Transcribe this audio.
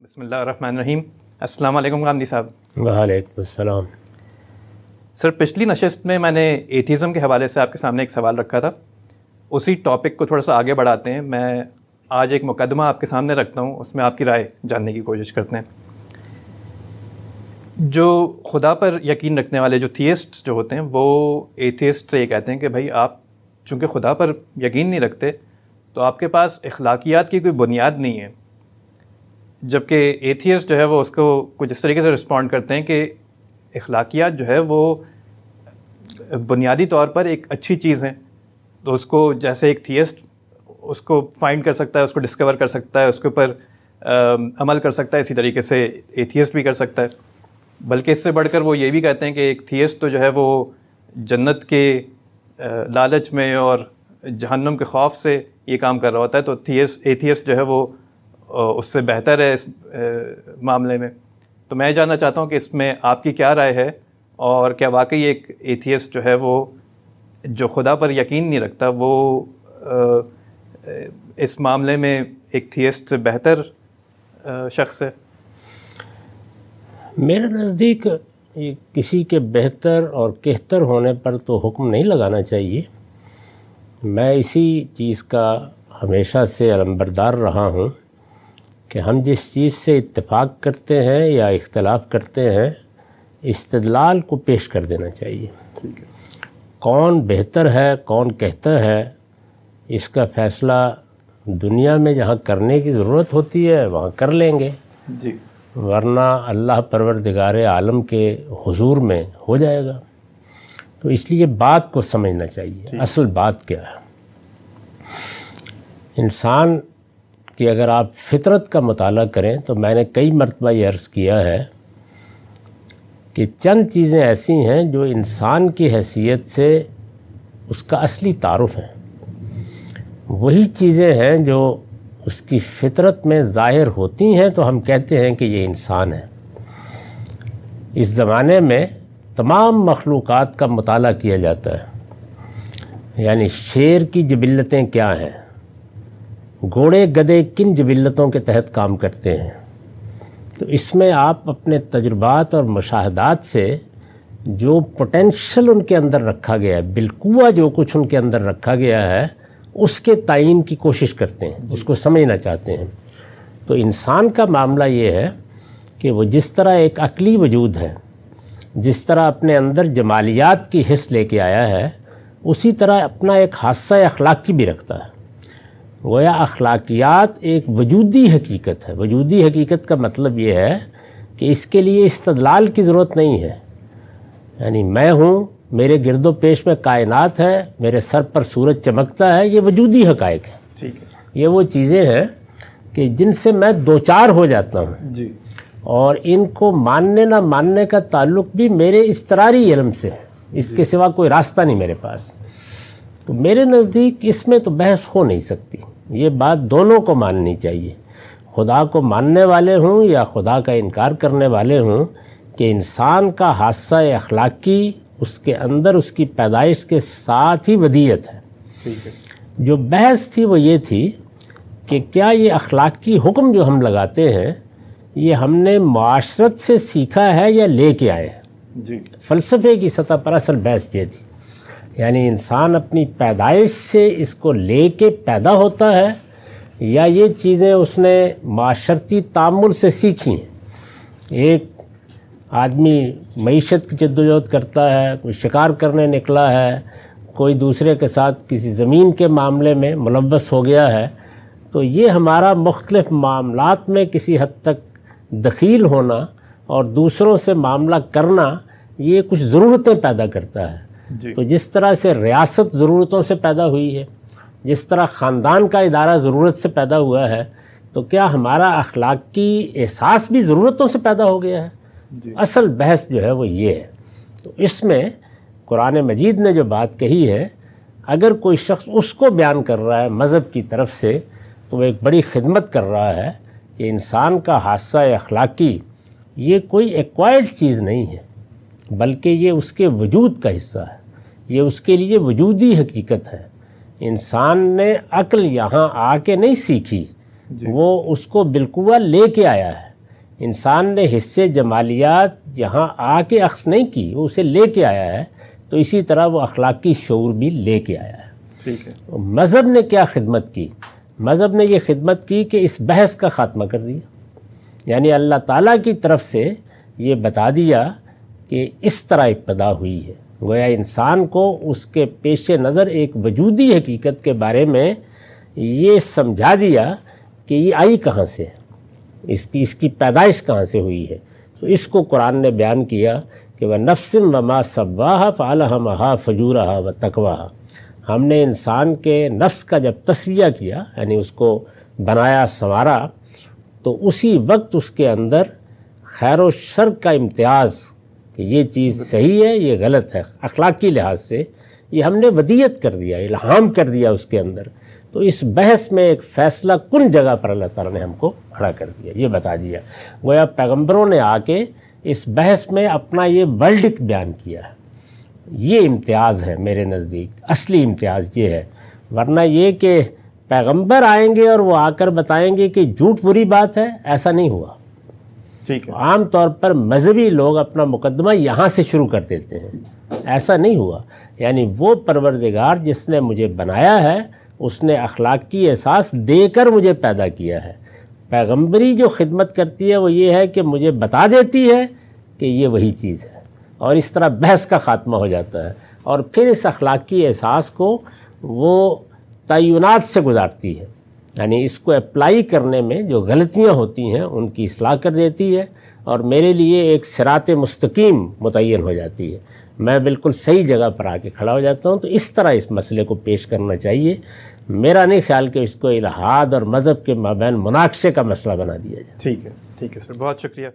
بسم اللہ الرحمن الرحیم. السلام علیکم غامدی صاحب. وعلیکم السلام. سر, پچھلی نشست میں نے ایتھیزم کے حوالے سے آپ کے سامنے ایک سوال رکھا تھا. اسی ٹاپک کو تھوڑا سا آگے بڑھاتے ہیں. میں آج ایک مقدمہ آپ کے سامنے رکھتا ہوں, اس میں آپ کی رائے جاننے کی کوشش کرتے ہیں. جو خدا پر یقین رکھنے والے جو تھیسٹ جو ہوتے ہیں وہ ایتھیسٹ سے یہ کہتے ہیں کہ بھائی آپ چونکہ خدا پر یقین نہیں رکھتے تو آپ کے پاس اخلاقیات کی کوئی بنیاد نہیں ہے. جبکہ ایتھیسٹ جو ہے وہ اس کو کچھ اس طریقے سے رسپونڈ کرتے ہیں کہ اخلاقیات جو ہے وہ بنیادی طور پر ایک اچھی چیز ہیں. تو اس کو جیسے ایک تھیسٹ اس کو فائنڈ کر سکتا ہے, اس کو ڈسکور کر سکتا ہے, اس کے اوپر عمل کر سکتا ہے, اسی طریقے سے ایتھیسٹ بھی کر سکتا ہے. بلکہ اس سے بڑھ کر وہ یہ بھی کہتے ہیں کہ ایک تھیسٹ تو جو ہے وہ جنت کے لالچ میں اور جہنم کے خوف سے یہ کام کر رہا ہوتا ہے. تو ایتھیسٹ جو ہے وہ اس سے بہتر ہے اس معاملے میں. تو میں جاننا چاہتا ہوں کہ اس میں آپ کی کیا رائے ہے, اور کیا واقعی ایک ایتھیسٹ جو ہے وہ جو خدا پر یقین نہیں رکھتا وہ اس معاملے میں ایک تھیسٹ سے بہتر شخص ہے؟ میرے نزدیک کسی کے بہتر اور کہتر ہونے پر تو حکم نہیں لگانا چاہیے. میں اسی چیز کا ہمیشہ سے علمبردار رہا ہوں کہ ہم جس چیز سے اتفاق کرتے ہیں یا اختلاف کرتے ہیں استدلال کو پیش کر دینا چاہیے. ٹھیک ہے. کون بہتر ہے کون کہتر ہے اس کا فیصلہ دنیا میں جہاں کرنے کی ضرورت ہوتی ہے وہاں کر لیں گے, جی, ورنہ اللہ پروردگار عالم کے حضور میں ہو جائے گا. تو اس لیے بات کو سمجھنا چاہیے اصل بات کیا ہے. انسان کی اگر آپ فطرت کا مطالعہ کریں تو میں نے کئی مرتبہ یہ عرض کیا ہے کہ چند چیزیں ایسی ہیں جو انسان کی حیثیت سے اس کا اصلی تعارف ہے. وہی چیزیں ہیں جو اس کی فطرت میں ظاہر ہوتی ہیں تو ہم کہتے ہیں کہ یہ انسان ہے. اس زمانے میں تمام مخلوقات کا مطالعہ کیا جاتا ہے, یعنی شیر کی جبلتیں کیا ہیں, گھوڑے گدھے کن جبلتوں کے تحت کام کرتے ہیں. تو اس میں آپ اپنے تجربات اور مشاہدات سے جو پوٹینشل ان کے اندر رکھا گیا ہے, بالقوہ جو کچھ ان کے اندر رکھا گیا ہے اس کے تعین کی کوشش کرتے ہیں, اس کو سمجھنا چاہتے ہیں. تو انسان کا معاملہ یہ ہے کہ وہ جس طرح ایک عقلی وجود ہے, جس طرح اپنے اندر جمالیات کی حس لے کے آیا ہے, اسی طرح اپنا ایک حادثہ اخلاقی بھی رکھتا ہے. گویا اخلاقیات ایک وجودی حقیقت ہے. وجودی حقیقت کا مطلب یہ ہے کہ اس کے لیے استدلال کی ضرورت نہیں ہے. یعنی میں ہوں, میرے گرد و پیش میں کائنات ہے, میرے سر پر سورج چمکتا ہے, یہ وجودی حقائق ہے. ٹھیک ہے. یہ وہ چیزیں ہیں کہ جن سے میں دوچار ہو جاتا ہوں, جی, اور ان کو ماننے نہ ماننے کا تعلق بھی میرے اضطراری علم سے ہے, اس کے سوا کوئی راستہ نہیں میرے پاس. تو میرے نزدیک اس میں تو بحث ہو نہیں سکتی. یہ بات دونوں کو ماننی چاہیے, خدا کو ماننے والے ہوں یا خدا کا انکار کرنے والے ہوں, کہ انسان کا حادثہ اخلاقی اس کے اندر اس کی پیدائش کے ساتھ ہی ودیعت ہے. ٹھیک ہے. جو بحث تھی وہ یہ تھی کہ کیا یہ اخلاقی حکم جو ہم لگاتے ہیں یہ ہم نے معاشرت سے سیکھا ہے یا لے کے آئے ہیں. جی, فلسفے کی سطح پر اصل بحث یہ تھی. یعنی انسان اپنی پیدائش سے اس کو لے کے پیدا ہوتا ہے یا یہ چیزیں اس نے معاشرتی تعامل سے سیکھی ہیں. ایک آدمی معیشت کی جدوجہد کرتا ہے, کوئی شکار کرنے نکلا ہے, کوئی دوسرے کے ساتھ کسی زمین کے معاملے میں ملوث ہو گیا ہے, تو یہ ہمارا مختلف معاملات میں کسی حد تک دخیل ہونا اور دوسروں سے معاملہ کرنا یہ کچھ ضرورتیں پیدا کرتا ہے. جی, تو جس طرح سے ریاست ضرورتوں سے پیدا ہوئی ہے, جس طرح خاندان کا ادارہ ضرورت سے پیدا ہوا ہے, تو کیا ہمارا اخلاقی احساس بھی ضرورتوں سے پیدا ہو گیا ہے؟ جی, اصل بحث جو ہے وہ یہ ہے. تو اس میں قرآن مجید نے جو بات کہی ہے, اگر کوئی شخص اس کو بیان کر رہا ہے مذہب کی طرف سے, تو وہ ایک بڑی خدمت کر رہا ہے کہ انسان کا حادثہ اخلاقی یہ کوئی ایکوائرڈ چیز نہیں ہے, بلکہ یہ اس کے وجود کا حصہ ہے, یہ اس کے لیے وجودی حقیقت ہے. انسان نے عقل یہاں آ کے نہیں سیکھی, جی, وہ اس کو بالقوہ لے کے آیا ہے. انسان نے حصے جمالیات یہاں آ کے اخذ نہیں کی، وہ اسے لے کے آیا ہے، تو اسی طرح وہ اخلاقی شعور بھی لے کے آیا ہے۔ ٹھیک ہے۔ مذہب نے کیا خدمت کی؟ مذہب نے یہ خدمت کی کہ اس بحث کا خاتمہ کر دیا، یعنی اللہ تعالیٰ کی طرف سے یہ بتا دیا کہ اس طرح ابتدا ہوئی ہے، گویا انسان کو اس کے پیش نظر ایک وجودی حقیقت کے بارے میں یہ سمجھا دیا کہ یہ آئی کہاں سے ہے، اس کی پیدائش کہاں سے ہوئی ہے۔ تو اس کو قرآن نے بیان کیا کہ وَنَفْسٍ وَمَا سَوَّاهَا فَأَلْهَمَهَا فُجُورَهَا وَتَقْوَاهَا، ہم نے انسان کے نفس کا جب تسویہ کیا، یعنی اس کو بنایا سنوارا، تو اسی وقت اس کے اندر خیر و شر کا امتیاز کہ یہ چیز صحیح ہے یہ غلط ہے، اخلاقی لحاظ سے یہ ہم نے ودیت کر دیا، الہام کر دیا اس کے اندر۔ تو اس بحث میں ایک فیصلہ کن جگہ پر اللہ تعالیٰ نے ہم کو کھڑا کر دیا، یہ بتا دیا۔ گویا پیغمبروں نے آ کے اس بحث میں اپنا یہ ورڈکٹ بیان کیا ہے۔ یہ امتیاز ہے میرے نزدیک، اصلی امتیاز یہ ہے، ورنہ یہ کہ پیغمبر آئیں گے اور وہ آ کر بتائیں گے کہ جھوٹ بری بات ہے، ایسا نہیں ہوا۔ ٹھیک ہے۔ عام طور پر مذہبی لوگ اپنا مقدمہ یہاں سے شروع کر دیتے ہیں، ایسا نہیں ہوا۔ یعنی وہ پروردگار جس نے مجھے بنایا ہے اس نے اخلاقی احساس دے کر مجھے پیدا کیا ہے۔ پیغمبری جو خدمت کرتی ہے وہ یہ ہے کہ مجھے بتا دیتی ہے کہ یہ وہی چیز ہے، اور اس طرح بحث کا خاتمہ ہو جاتا ہے، اور پھر اس اخلاقی احساس کو وہ تعینات سے گزارتی ہے، یعنی اس کو اپلائی کرنے میں جو غلطیاں ہوتی ہیں ان کی اصلاح کر دیتی ہے، اور میرے لیے ایک صراط مستقیم متعین ہو جاتی ہے، میں بالکل صحیح جگہ پر آ کے کھڑا ہو جاتا ہوں۔ تو اس طرح اس مسئلے کو پیش کرنا چاہیے، میرا نہیں خیال کہ اس کو الحاد اور مذہب کے مابین مناقشے کا مسئلہ بنا دیا جائے۔ ٹھیک ہے سر، بہت شکریہ۔